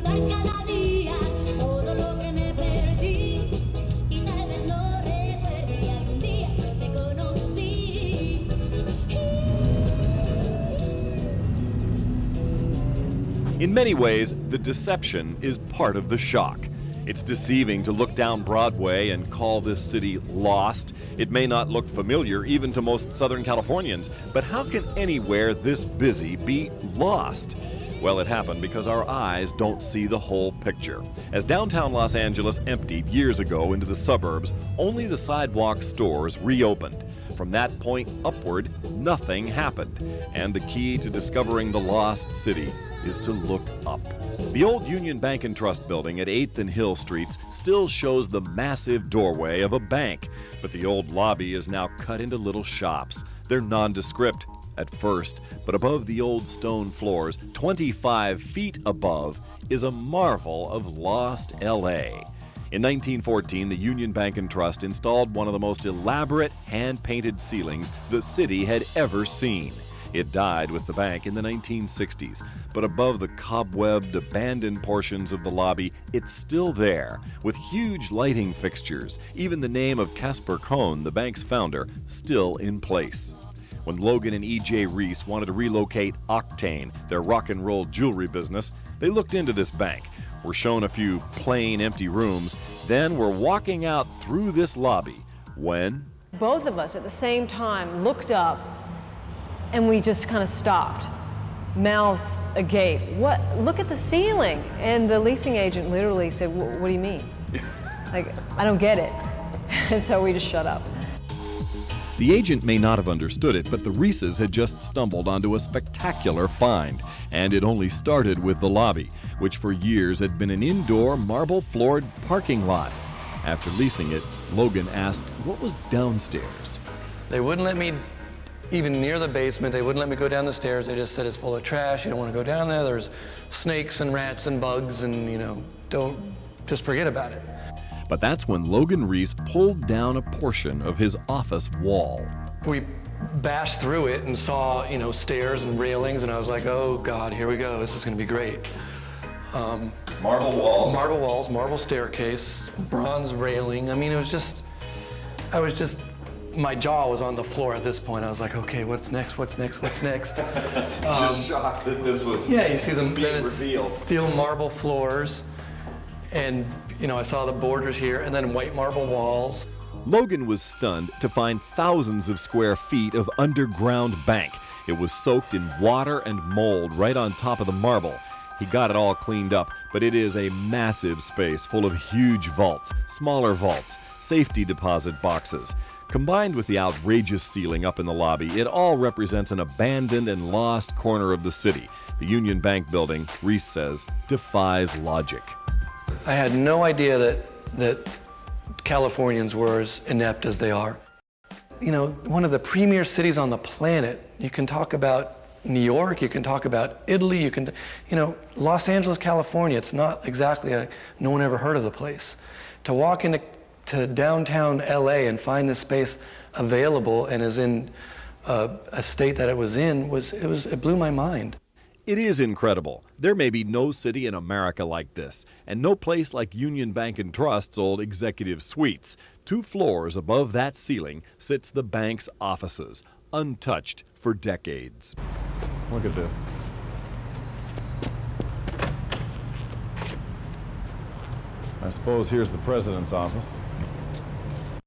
recordar cada día todo lo que me perdí y tal vez no recuerde que algún día te conocí. In many ways, the deception is part of the shock. It's deceiving to look down Broadway and call this city lost. It may not look familiar even to most Southern Californians, but how can anywhere this busy be lost? Well, it happened because our eyes don't see the whole picture. As downtown Los Angeles emptied years ago into the suburbs, only the sidewalk stores reopened. From that point upward, nothing happened. And the key to discovering the lost city is to look up. The old Union Bank and Trust building at 8th and Hill Streets still shows the massive doorway of a bank, but the old lobby is now cut into little shops. They're nondescript at first, but above the old stone floors, 25 feet above, is a marvel of lost LA. In 1914, the Union Bank and Trust installed one of the most elaborate hand-painted ceilings the city had ever seen. It died with the bank in the 1960s, but above the cobwebbed, abandoned portions of the lobby, it's still there, with huge lighting fixtures, even the name of Casper Cohn, the bank's founder, still in place. When Logan and E.J. Reese wanted to relocate Octane, their rock and roll jewelry business, they looked into this bank. We're shown a few plain, empty rooms, then we're walking out through this lobby when both of us at the same time looked up and we just kind of stopped, mouths agape. What? Look at the ceiling. And the leasing agent literally said, what do you mean? Like, I don't get it. And so we just shut up. The agent may not have understood it, but the Reeses had just stumbled onto a spectacular find, and it only started with the lobby, which for years had been an indoor marble-floored parking lot. After leasing it, Logan asked what was downstairs. They wouldn't let me even near the basement. They wouldn't let me go down the stairs. They just said it's full of trash. You don't want to go down there. There's snakes and rats and bugs and, just forget about it. But that's when Logan Reese pulled down a portion of his office wall. We bashed through it and saw, stairs and railings, and I was like, oh God, here we go. This is going to be great. Marble walls. Marble walls, marble staircase, bronze railing. I mean, my jaw was on the floor at this point. I was like, okay, what's next? Just shocked that this was yeah, you see them, then it's revealed. steel marble floors, and I saw the borders here, and then white marble walls. Logan was stunned to find thousands of square feet of underground bank. It was soaked in water and mold right on top of the marble. He got it all cleaned up, but it is a massive space full of huge vaults, smaller vaults, safety deposit boxes. Combined with the outrageous ceiling up in the lobby, it all represents an abandoned and lost corner of the city. The Union Bank building, Reese says, defies logic. I had no idea that Californians were as inept as they are. One of the premier cities on the planet. You can talk about New York, you can talk about Italy, Los Angeles, California. It's not exactly no one ever heard of the place. To walk into downtown LA and find this space available and is in a state that it was in, it blew my mind. It is incredible. There may be no city in America like this, and no place like Union Bank and Trust's old executive suites. 2 floors above that ceiling sits the bank's offices, untouched for decades. Look at this. I suppose here's the president's office.